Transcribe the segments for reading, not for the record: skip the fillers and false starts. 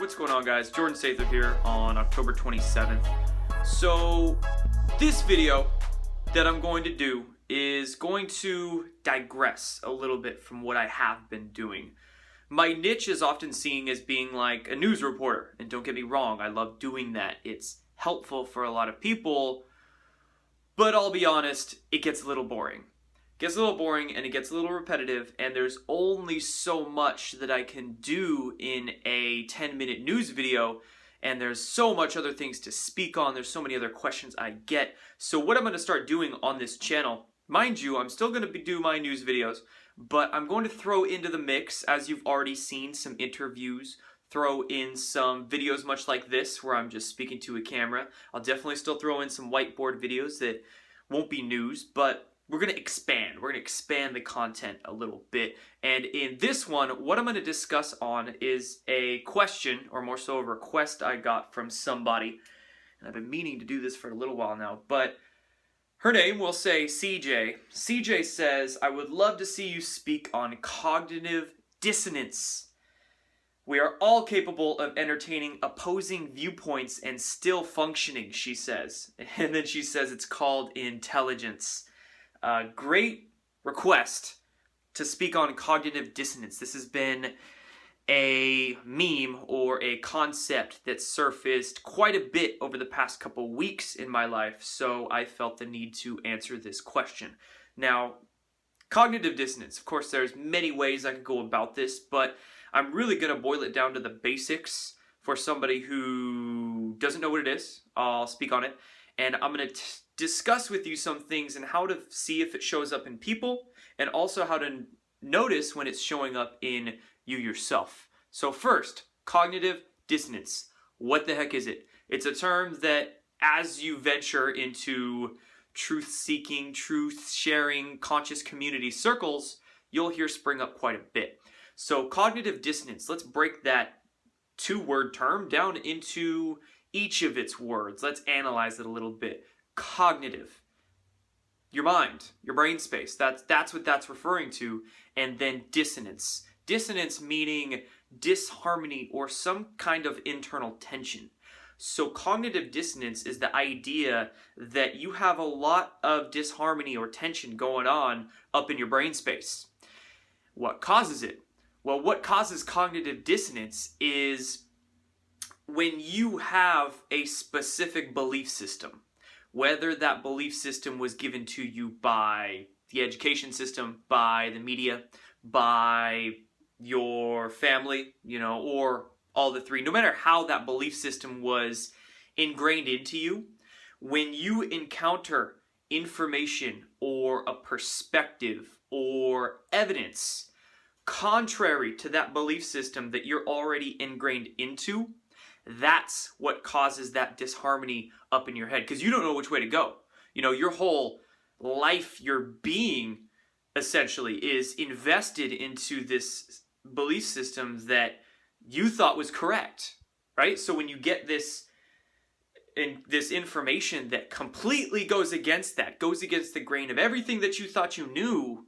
what's going on, guys? Jordan Sather here on October 27th. So this video that I'm going to do is going to digress a little bit from what I have been doing. My niche is often seen as being like a news reporter, and don't get me wrong, I love doing that. It's helpful for a lot of people, but I'll be honest, it gets a little boring. It gets a little boring and it gets a little repetitive, and there's only so much that I can do in a 10-minute news video, and there's so much other things to speak on. There's so many other questions I get. So what I'm going to start doing on this channel, mind you, I'm still going to do my news videos, but I'm going to throw into the mix, as you've already seen, some interviews, throw in some videos much like this where I'm just speaking to a camera. I'll definitely still throw in some whiteboard videos that won't be news, but we're going to expand. We're going to expand the content a little bit. And in this one, what I'm going to discuss on is a question, or more so a request I got from somebody. And I've been meaning to do this for a little while now, but her name, we'll say CJ. CJ says, I would love to see you speak on cognitive dissonance. We are all capable of entertaining opposing viewpoints and still functioning, she says. And then she says it's called intelligence. Great request to speak on cognitive dissonance. This has been a meme or a concept that surfaced quite a bit over the past couple weeks in my life, so I felt the need to answer this question. Now, cognitive dissonance, of course, there's many ways I could go about this, but I'm really going to boil it down to the basics for somebody who doesn't know what it is. I'll speak on it, and I'm going to discuss with you some things and how to see if it shows up in people, and also how to notice when it's showing up in you yourself. So first, cognitive dissonance. What the heck is it? It's a term that as you venture into truth-seeking, truth-sharing, conscious community circles, you'll hear spring up quite a bit. So cognitive dissonance, let's break that two-word term down into each of its words. Let's analyze it a little bit. Cognitive, your mind, your brain space, that's what that's referring to. And then dissonance. Dissonance meaning disharmony or some kind of internal tension. So cognitive dissonance is the idea that you have a lot of disharmony or tension going on up in your brain space. What causes it? Well, what causes cognitive dissonance is when you have a specific belief system. Whether that belief system was given to you by the education system, by the media, by your family, or all the three, no matter how that belief system was ingrained into you, when you encounter information or a perspective or evidence contrary to that belief system that you're already ingrained into, that's what causes that disharmony up in your head, because you don't know which way to go. Your whole life, your being, essentially, is invested into this belief system that you thought was correct, right? So when you get this information that completely goes against that, goes against the grain of everything that you thought you knew,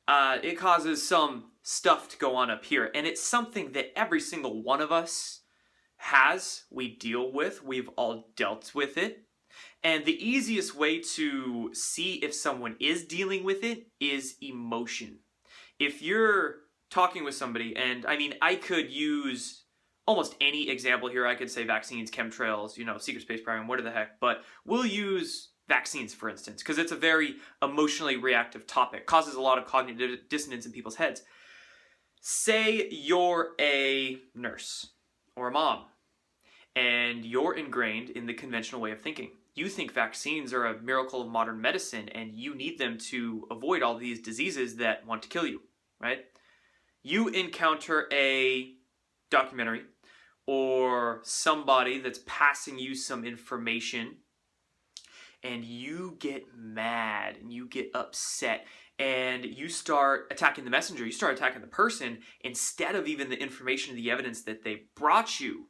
it causes some stuff to go on up here. And it's something that every single one of us we deal with, we've all dealt with it. And the easiest way to see if someone is dealing with it is emotion. If you're talking with somebody, and I could use almost any example here. I could say vaccines, chemtrails, secret space program, what the heck, but we'll use vaccines, for instance, because it's a very emotionally reactive topic, causes a lot of cognitive dissonance in people's heads. Say you're a nurse or a mom, and you're ingrained in the conventional way of thinking. You think vaccines are a miracle of modern medicine, and you need them to avoid all these diseases that want to kill you, right? You encounter a documentary or somebody that's passing you some information, and you get mad and you get upset, and you start attacking the messenger, you start attacking the person instead of even the information, the evidence that they brought you.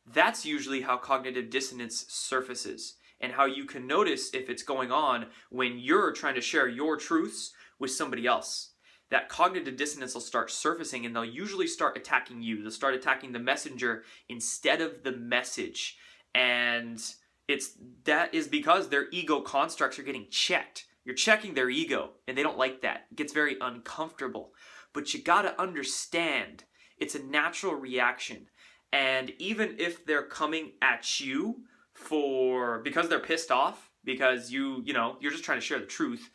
That's usually how cognitive dissonance surfaces, and how you can notice if it's going on when you're trying to share your truths with somebody else. that cognitive dissonance will start surfacing, and they'll usually start attacking you. They'll start attacking the messenger instead of the message. And that is because their ego constructs are getting checked. You're checking their ego, and they don't like that. It gets very uncomfortable. But you gotta understand, it's a natural reaction. And even if they're coming at you because they're pissed off, because you're just trying to share the truth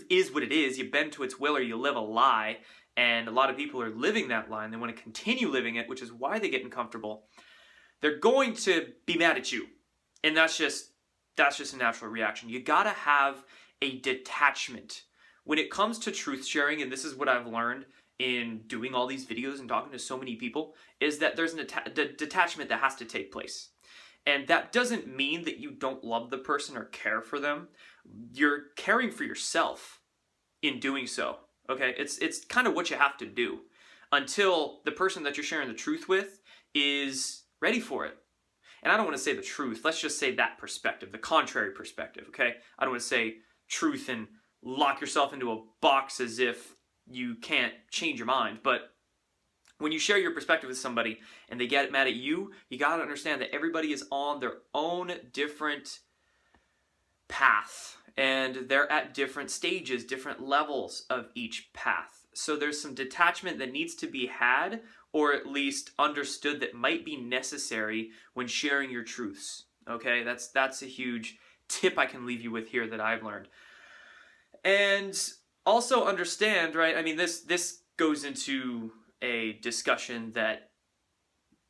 is what it is. You bend to its will or you live a lie. And a lot of people are living that lie, and they want to continue living it, which is why they get uncomfortable. They're going to be mad at you. And that's just a natural reaction. You gotta have a detachment. When it comes to truth sharing, and this is what I've learned in doing all these videos and talking to so many people, is that there's a detachment that has to take place. And that doesn't mean that you don't love the person or care for them. You're caring for yourself in doing so. Okay? It's kind of what you have to do until the person that you're sharing the truth with is ready for it. And I don't want to say the truth. Let's just say that perspective, the contrary perspective, okay? I don't want to say truth and lock yourself into a box as if you can't change your mind. But when you share your perspective with somebody and they get mad at you, you got to understand that everybody is on their own different path. And they're at different stages, different levels of each path. So there's some detachment that needs to be had, or at least understood, that might be necessary when sharing your truths. Okay, that's a huge tip I can leave you with here that I've learned. And also understand, right? I mean, this goes into a discussion that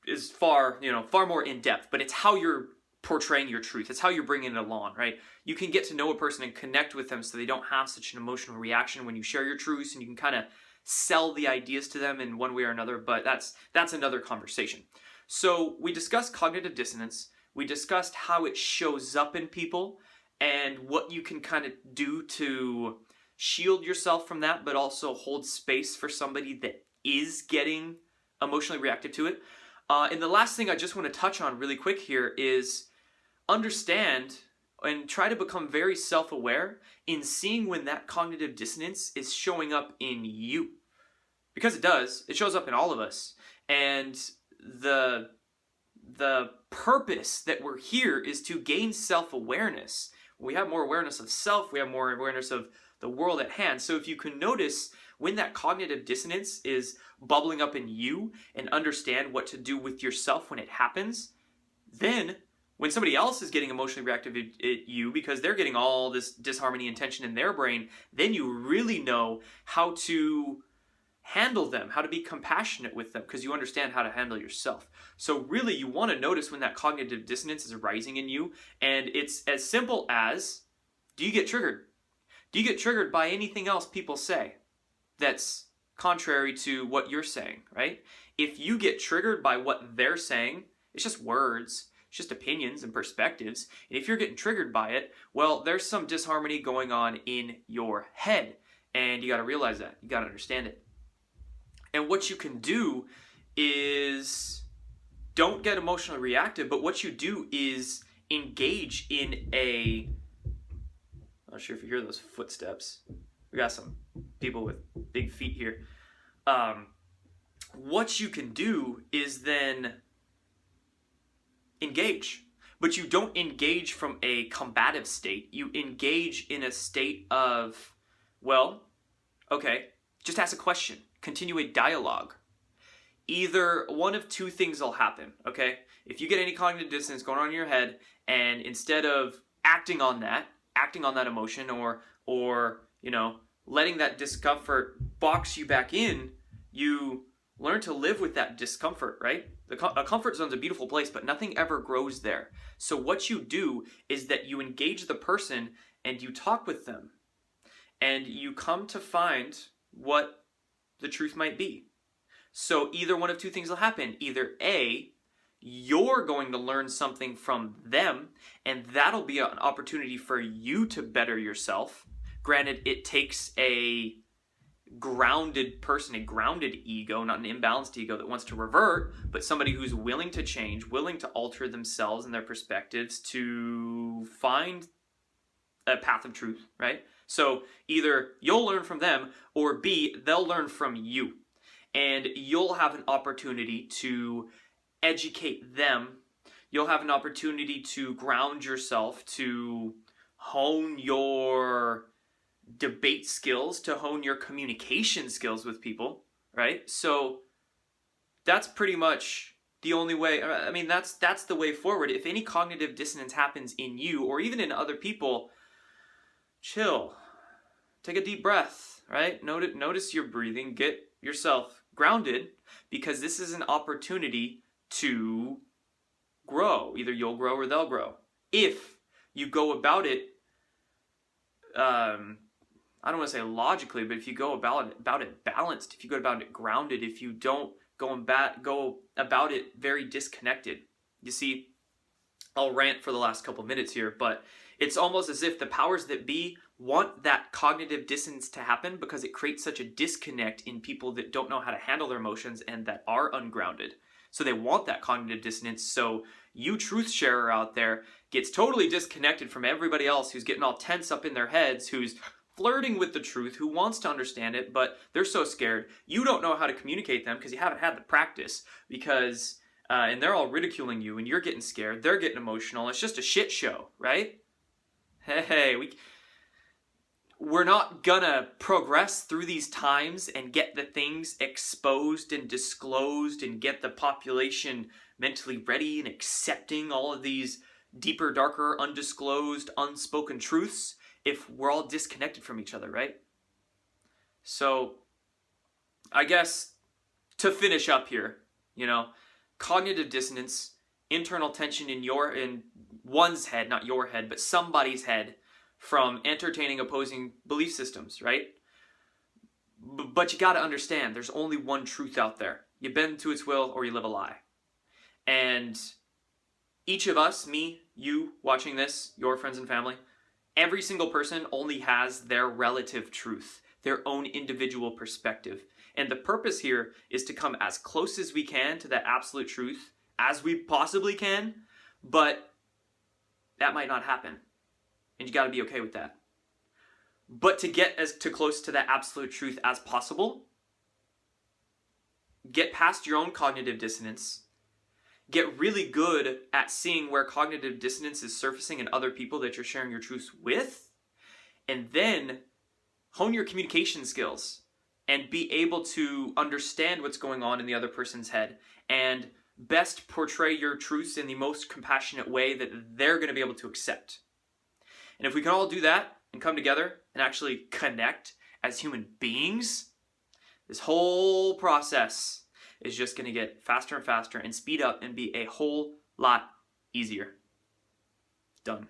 is far more in depth, but it's how you're portraying your truth. It's how you're bringing it along, right? You can get to know a person and connect with them so they don't have such an emotional reaction when you share your truths, and you can kind of sell the ideas to them in one way or another, but that's another conversation. So we discussed cognitive dissonance. We discussed how it shows up in people and what you can kind of do to shield yourself from that, but also hold space for somebody that is getting emotionally reactive to it. And the last thing I just want to touch on really quick here is understand and try to become very self-aware in seeing when that cognitive dissonance is showing up in you. Because it does. It shows up in all of us. And the purpose that we're here is to gain self-awareness. When we have more awareness of self, we have more awareness of the world at hand. So if you can notice when that cognitive dissonance is bubbling up in you and understand what to do with yourself when it happens, then when somebody else is getting emotionally reactive at you because they're getting all this disharmony and tension in their brain, then you really know how to handle them, how to be compassionate with them, because you understand how to handle yourself. So really, you want to notice when that cognitive dissonance is arising in you, and it's as simple as, do you get triggered? Do you get triggered by anything else people say that's contrary to what you're saying, right? If you get triggered by what they're saying, it's just words, it's just opinions and perspectives. And if you're getting triggered by it, well, there's some disharmony going on in your head. And you got to realize that. You got to understand it. And what you can do is don't get emotionally reactive, but what you do is engage in a... I'm not sure if you hear those footsteps. We got some people with big feet here. What you can do is then engage. But you don't engage from a combative state. You engage in a state of, well, okay, just ask a question. Continue a dialogue. Either one of two things will happen, okay? If you get any cognitive dissonance going on in your head, and instead of acting on that emotion, or letting that discomfort box you back in, you learn to live with that discomfort, right? A comfort zone's a beautiful place, but nothing ever grows there. So what you do is that you engage the person and you talk with them, and you come to find what the truth might be. So either one of two things will happen. Either A, you're going to learn something from them, and that'll be an opportunity for you to better yourself. Granted, it takes a grounded person, a grounded ego, not an imbalanced ego that wants to revert, but somebody who's willing to change, willing to alter themselves and their perspectives to find a path of truth, right? So either you'll learn from them, or B, they'll learn from you. And you'll have an opportunity to educate them. You'll have an opportunity to ground yourself, to hone your debate skills, to hone your communication skills with people, right? So that's pretty much the only way. I mean, that's the way forward. If any cognitive dissonance happens in you or even in other people, chill. Take a deep breath, right? Notice your breathing. Get yourself grounded, because this is an opportunity to grow. Either you'll grow or they'll grow. If you go about it, I don't want to say logically, but if you go about it balanced, if you go about it grounded, if you don't go about it very disconnected. You see, I'll rant for the last couple minutes here, but it's almost as if the powers that be want that cognitive dissonance to happen because it creates such a disconnect in people that don't know how to handle their emotions and that are ungrounded. So they want that cognitive dissonance, so you truth sharer out there gets totally disconnected from everybody else who's getting all tense up in their heads, who's flirting with the truth, who wants to understand it, but they're so scared. You don't know how to communicate them because you haven't had the practice, because and they're all ridiculing you and you're getting scared, they're getting emotional. It's just a shit show, right? Hey, we're not gonna progress through these times and get the things exposed and disclosed and get the population mentally ready and accepting all of these deeper, darker, undisclosed, unspoken truths if we're all disconnected from each other, right? So I guess to finish up here, cognitive dissonance, internal tension in one's head, not your head, but somebody's head, from entertaining opposing belief systems, right? But you got to understand, there's only one truth out there. You bend to its will or you live a lie. And each of us, me, you watching this, your friends and family, every single person only has their relative truth, their own individual perspective. And the purpose here is to come as close as we can to that absolute truth as we possibly can, but that might not happen. And you got to be okay with that. But to get as close to that absolute truth as possible, get past your own cognitive dissonance, get really good at seeing where cognitive dissonance is surfacing in other people that you're sharing your truths with, and then hone your communication skills and be able to understand what's going on in the other person's head and best portray your truths in the most compassionate way that they're going to be able to accept. And if we can all do that and come together and actually connect as human beings, this whole process is just going to get faster and faster and speed up and be a whole lot easier. Done.